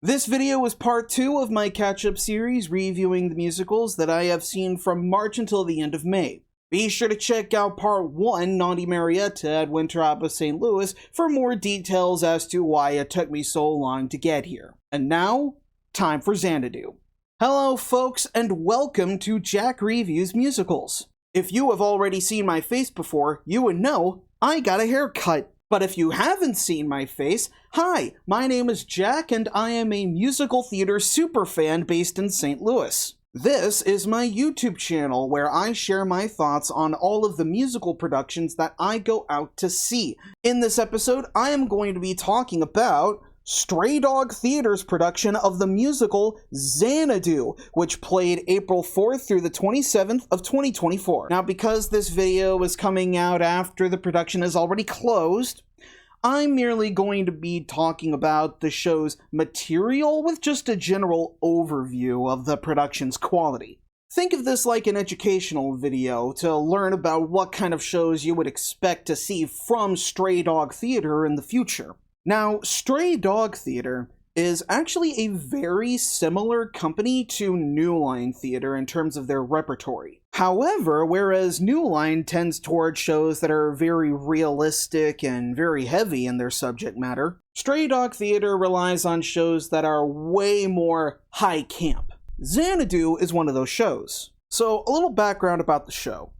This video is part 2 of my catch-up series reviewing the musicals that I have seen from March until the end of May. Be sure to check out part 1, Naughty Marietta at Winter Opera St. Louis, for more details as to why it took me so long to get here. And now, time for Xanadu. Hello folks, and welcome to Jack Reviews Musicals. If you have already seen my face before, you would know I got a haircut. But if you haven't seen my face, hi, my name is Jack and I am a musical theater superfan based in St. Louis. This is my YouTube channel where I share my thoughts on all of the musical productions that I go out to see. In this episode, I am going to be talking about Stray Dog Theater's production of the musical Xanadu, which played April 4th through the 27th of 2024. Now, because this video is coming out after the production is already closed, I'm merely going to be talking about the show's material with just a general overview of the production's quality. Think of this like an educational video to learn about what kind of shows you would expect to see from Stray Dog Theater in the future. Now, Stray Dog Theater is actually a very similar company to New Line Theater in terms of their repertory. However, whereas New Line tends towards shows that are very realistic and very heavy in their subject matter, Stray Dog Theater relies on shows that are way more high camp. Xanadu is one of those shows. So, a little background about the show.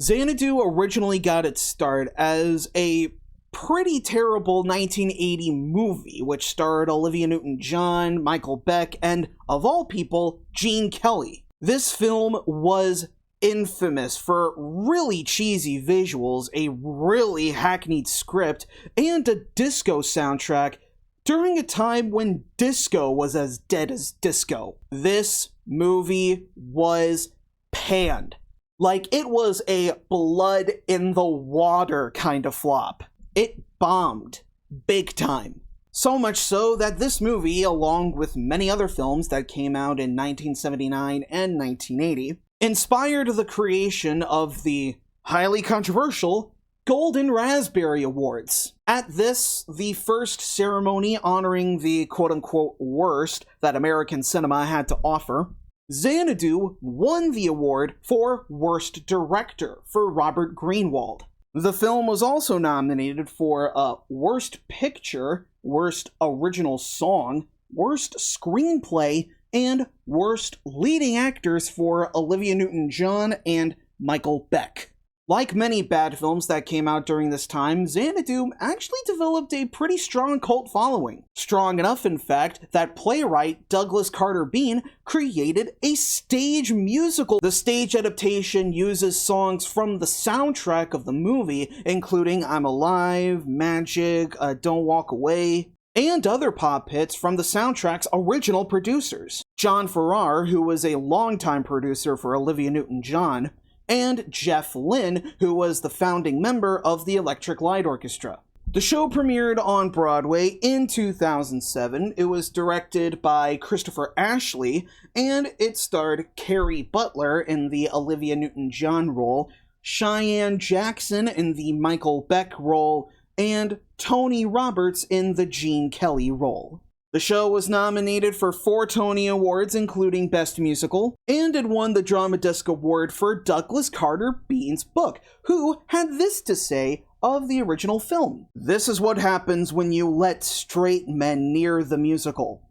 Xanadu originally got its start as a pretty terrible 1980 movie, which starred Olivia Newton-John, Michael Beck, and, of all people, Gene Kelly. This film was infamous for really cheesy visuals, a really hackneyed script, and a disco soundtrack during a time when disco was as dead as disco. This movie was panned. Like, it was a blood in the water kind of flop. It bombed big time. So much so that this movie, along with many other films that came out in 1979 and 1980, inspired the creation of the highly controversial Golden Raspberry Awards. At this, the first ceremony honoring the quote-unquote worst that American cinema had to offer, Xanadu won the award for Worst Director for Robert Greenwald. The film was also nominated for Worst Picture, Worst Original Song, Worst Screenplay, and Worst Leading Actors for Olivia Newton-John and Michael Beck. Like many bad films that came out during this time, Xanadu actually developed a pretty strong cult following. Strong enough, in fact, that playwright Douglas Carter Beane created a stage musical. The stage adaptation uses songs from the soundtrack of the movie, including I'm Alive, Magic, Don't Walk Away, and other pop hits from the soundtrack's original producers. John Farrar, who was a longtime producer for Olivia Newton-John, and Jeff Lynn, who was the founding member of the Electric Light Orchestra. The show premiered on Broadway in 2007. It was directed by Christopher Ashley, and it starred Carrie Butler in the Olivia Newton-John role, Cheyenne Jackson in the Michael Beck role, and Tony Roberts in the Gene Kelly role. The show was nominated for 4 Tony Awards, including Best Musical, and it won the Drama Desk Award for Douglas Carter Beane's book, who had this to say of the original film. This is what happens when you let straight men near the musical.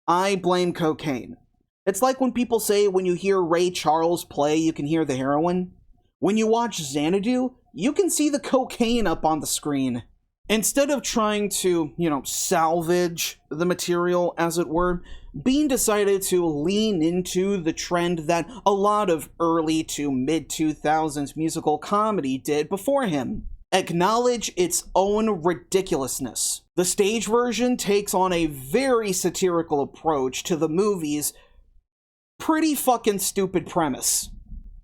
I blame cocaine. It's like when people say when you hear Ray Charles play, you can hear the heroin. When you watch Xanadu, you can see the cocaine up on the screen. Instead of trying to, salvage the material, as it were, Beane decided to lean into the trend that a lot of early to mid-2000s musical comedy did before him. Acknowledge its own ridiculousness. The stage version takes on a very satirical approach to the movie's pretty fucking stupid premise.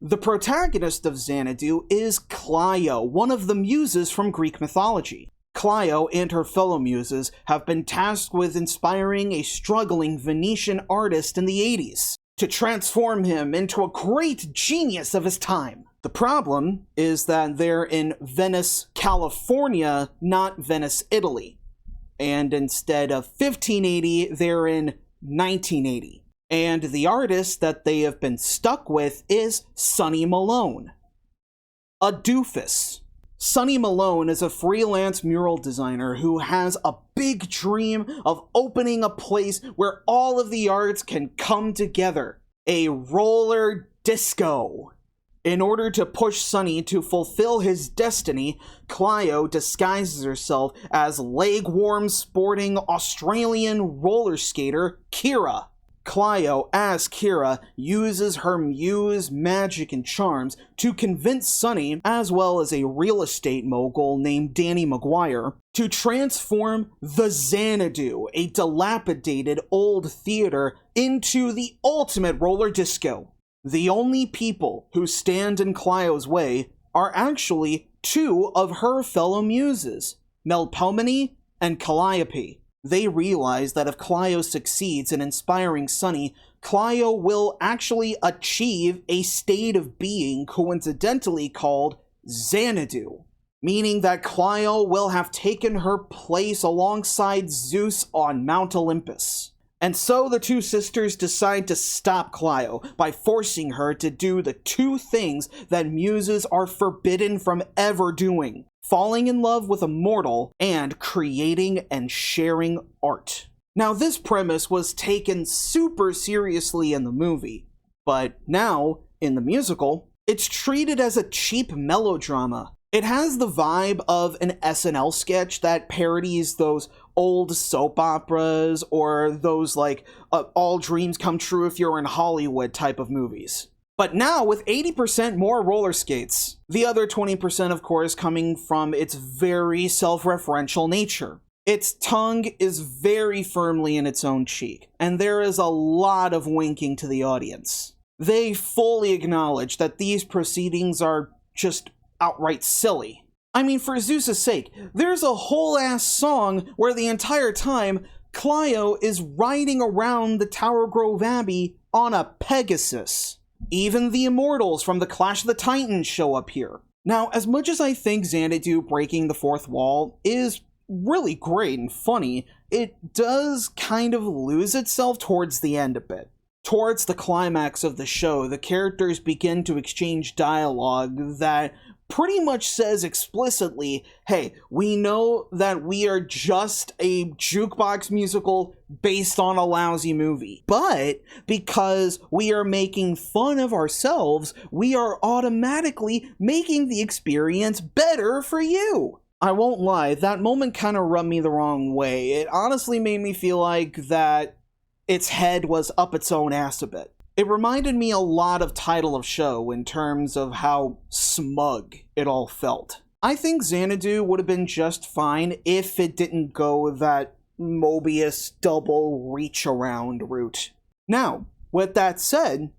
The protagonist of Xanadu is Clio, one of the muses from Greek mythology. Clio and her fellow muses have been tasked with inspiring a struggling Venetian artist in the 80s to transform him into a great genius of his time. The problem is that they're in Venice, California, not Venice, Italy. and instead of 1580, they're in 1980. And the artist that they have been stuck with is Sonny Malone. A doofus. Sonny Malone is a freelance mural designer who has a big dream of opening a place where all of the arts can come together. A roller disco. In order to push Sonny to fulfill his destiny, Clio disguises herself as leg-warm sporting Australian roller skater Kira. Clio, as Kira, uses her Muse magic and charms to convince Sonny, as well as a real estate mogul named Danny Maguire, to transform the Xanadu, a dilapidated old theater, into the ultimate roller disco. The only people who stand in Clio's way are actually two of her fellow muses, Melpomene and Calliope. They realize that if Clio succeeds in inspiring Sonny, Clio will actually achieve a state of being coincidentally called Xanadu, meaning that Clio will have taken her place alongside Zeus on Mount Olympus. And so the two sisters decide to stop Clio by forcing her to do the two things that muses are forbidden from ever doing: falling in love with a mortal and creating and sharing art. Now, this premise was taken super seriously in the movie, but now, in the musical, it's treated as a cheap melodrama. It has the vibe of an SNL sketch that parodies those old soap operas or those all dreams come true if you're in Hollywood type of movies. But now with 80% more roller skates. The other 20%, of course, coming from its very self-referential nature. Its tongue is very firmly in its own cheek, and there is a lot of winking to the audience. They fully acknowledge that these proceedings are just outright silly. I mean, for Zeus's sake, there's a whole-ass song where the entire time Clio is riding around the Tower Grove Abbey on a Pegasus. Even the Immortals from the Clash of the Titans show up here. Now, as much as I think Xanadu breaking the fourth wall is really great and funny, it does kind of lose itself towards the end a bit. Towards the climax of the show, the characters begin to exchange dialogue that pretty much says explicitly, hey, we know that we are just a jukebox musical based on a lousy movie. But because we are making fun of ourselves, we are automatically making the experience better for you. I won't lie, that moment kind of rubbed me the wrong way. It honestly made me feel like that its head was up its own ass a bit. It reminded me a lot of Title of Show in terms of how smug it all felt. I think Xanadu would have been just fine if it didn't go that Mobius double reach around route. Now, with that said,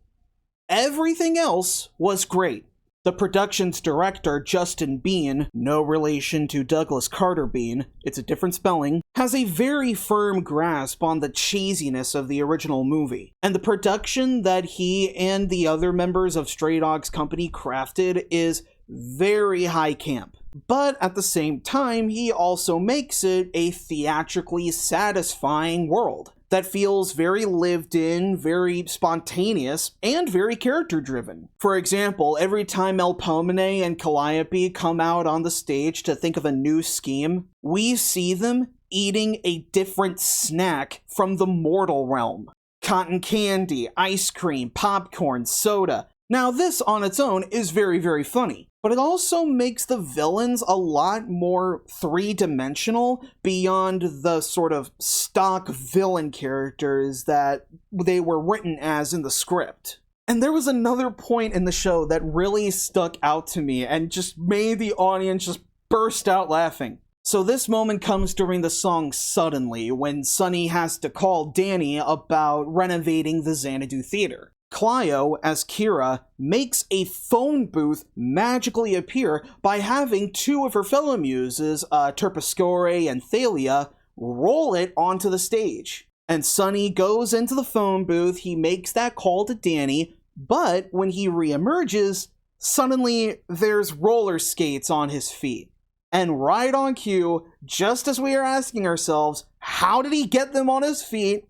everything else was great. The production's director, Justin Beane, no relation to Douglas Carter Beane, it's a different spelling, has a very firm grasp on the cheesiness of the original movie. And the production that he and the other members of Stray Dogs Company crafted is very high camp. But at the same time, he also makes it a theatrically satisfying world that feels very lived in, very spontaneous, and very character-driven. For example, every time Melpomene and Calliope come out on the stage to think of a new scheme, we see them eating a different snack from the mortal realm. Cotton candy, ice cream, popcorn, soda. Now this on its own is very, very funny, but it also makes the villains a lot more three-dimensional beyond the sort of stock villain characters that they were written as in the script. And there was another point in the show that really stuck out to me and just made the audience just burst out laughing. So this moment comes during the song Suddenly, when Sonny has to call Danny about renovating the Xanadu Theater. Clio, as Kira, makes a phone booth magically appear by having two of her fellow muses, Terpsichore and Thalia, roll it onto the stage. And Sonny goes into the phone booth, he makes that call to Danny, but when he reemerges, suddenly there's roller skates on his feet. And right on cue, just as we are asking ourselves, how did he get them on his feet?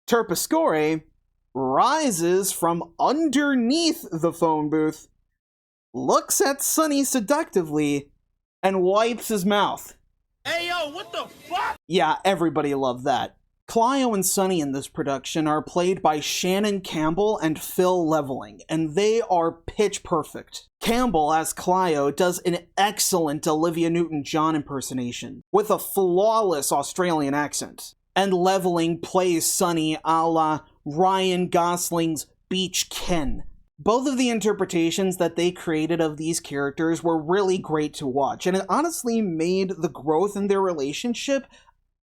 Terpsichore rises from underneath the phone booth, looks at Sonny seductively, and wipes his mouth. Hey yo, what the fuck? Yeah, everybody loved that. Clio and Sonny in this production are played by Shannon Campbell and Phil Leveling, and they are pitch perfect. Campbell, as Clio, does an excellent Olivia Newton-John impersonation, with a flawless Australian accent. And Leveling plays Sonny a la Ryan Gosling's Beach Ken. Both of the interpretations that they created of these characters were really great to watch, and it honestly made the growth in their relationship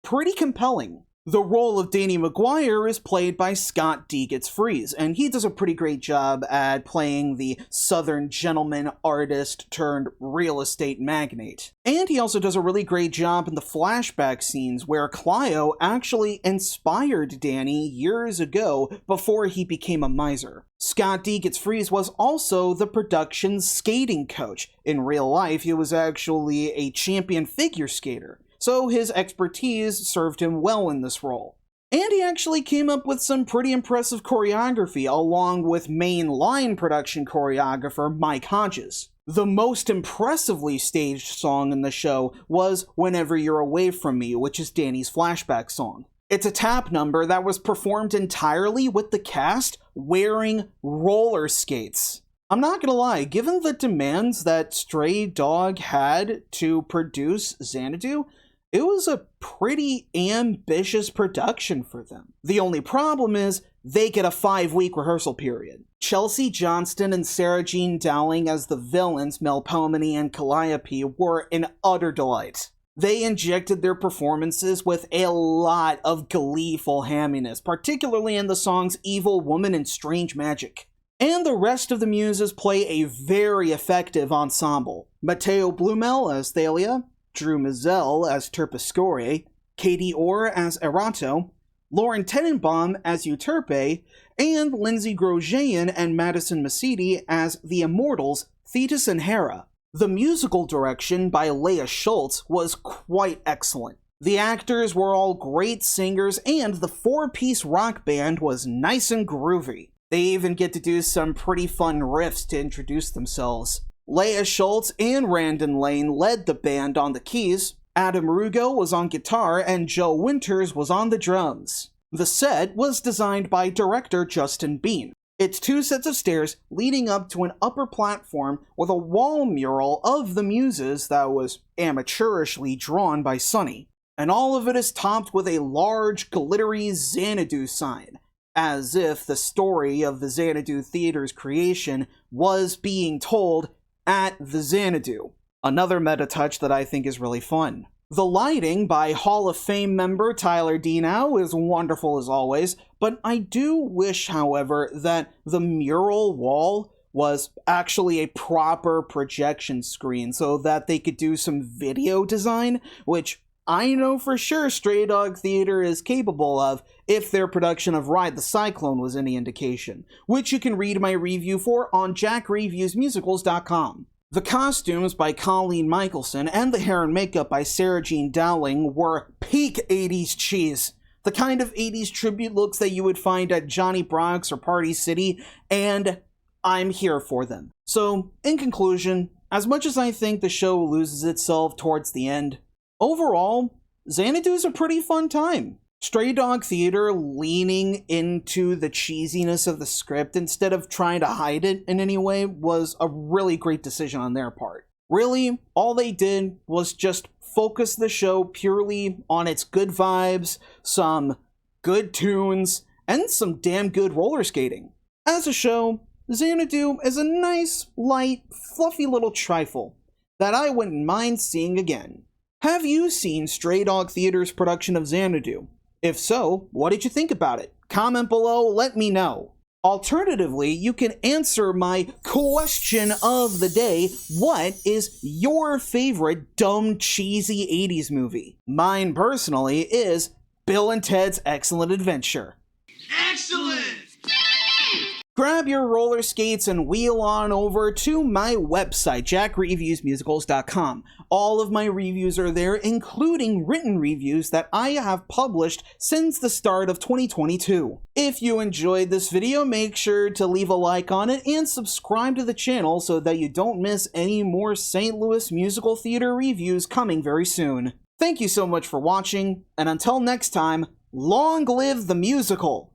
pretty compelling. The role of Danny Maguire is played by Scott D. Gets-Fries, and he does a pretty great job at playing the Southern gentleman artist turned real estate magnate. And he also does a really great job in the flashback scenes where Clio actually inspired Danny years ago before he became a miser. Scott D. Gets-Fries was also the production's skating coach. In real life, he was actually a champion figure skater, so his expertise served him well in this role. And he actually came up with some pretty impressive choreography, along with mainline production choreographer Mike Hodges. The most impressively staged song in the show was Whenever You're Away From Me, which is Danny's flashback song. It's a tap number that was performed entirely with the cast wearing roller skates. I'm not gonna lie, given the demands that Stray Dog had to produce Xanadu, it was a pretty ambitious production for them. The only problem is, they get a 5-week rehearsal period. Chelsea Johnston and Sarah Jean Dowling as the villains, Melpomene and Calliope, were an utter delight. They injected their performances with a lot of gleeful hamminess, particularly in the songs Evil Woman and Strange Magic. And the rest of the Muses play a very effective ensemble. Matteo Blumel as Thalia, Drew Mazel as Terpsichore, Katie Orr as Erato, Lauren Tenenbaum as Euterpe, and Lindsay Grosjean and Madison Masidi as the Immortals, Thetis and Hera. The musical direction by Leah Schultz was quite excellent. The actors were all great singers, and the 4-piece rock band was nice and groovy. They even get to do some pretty fun riffs to introduce themselves. Leah Schultz and Randon Lane led the band on the keys, Adam Rugo was on guitar, and Joe Winters was on the drums. The set was designed by director Justin Bean. It's 2 sets of stairs leading up to an upper platform with a wall mural of the Muses that was amateurishly drawn by Sonny. And all of it is topped with a large, glittery Xanadu sign, as if the story of the Xanadu Theater's creation was being told at the Xanadu. Another meta touch that I think is really fun. The lighting by Hall of Fame member Tyler Denow is wonderful as always, but I do wish, however, that the mural wall was actually a proper projection screen so that they could do some video design, which I know for sure Stray Dog Theater is capable of if their production of Ride the Cyclone was any indication, which you can read my review for on jackreviewsmusicals.com. The costumes by Colleen Michelson and the hair and makeup by Sarah Jean Dowling were peak 80s cheese. The kind of 80s tribute looks that you would find at Johnny Brock's or Party City, and I'm here for them. So, in conclusion, as much as I think the show loses itself towards the end, overall, Xanadu's a pretty fun time. Stray Dog Theater leaning into the cheesiness of the script instead of trying to hide it in any way was a really great decision on their part. Really, all they did was just focus the show purely on its good vibes, some good tunes, and some damn good roller skating. As a show, Xanadu is a nice, light, fluffy little trifle that I wouldn't mind seeing again. Have you seen Stray Dog Theater's production of Xanadu? If so, what did you think about it? Comment below, let me know. Alternatively, you can answer my question of the day: what is your favorite dumb, cheesy 80s movie? Mine, personally, is Bill and Ted's Excellent Adventure. Excellent! grab your roller skates and wheel on over to my website, jackreviewsmusicals.com. All of my reviews are there, including written reviews that I have published since the start of 2022. If you enjoyed this video, make sure to leave a like on it and subscribe to the channel so that you don't miss any more St. Louis musical theater reviews coming very soon. Thank you so much for watching, and until next time, long live the musical!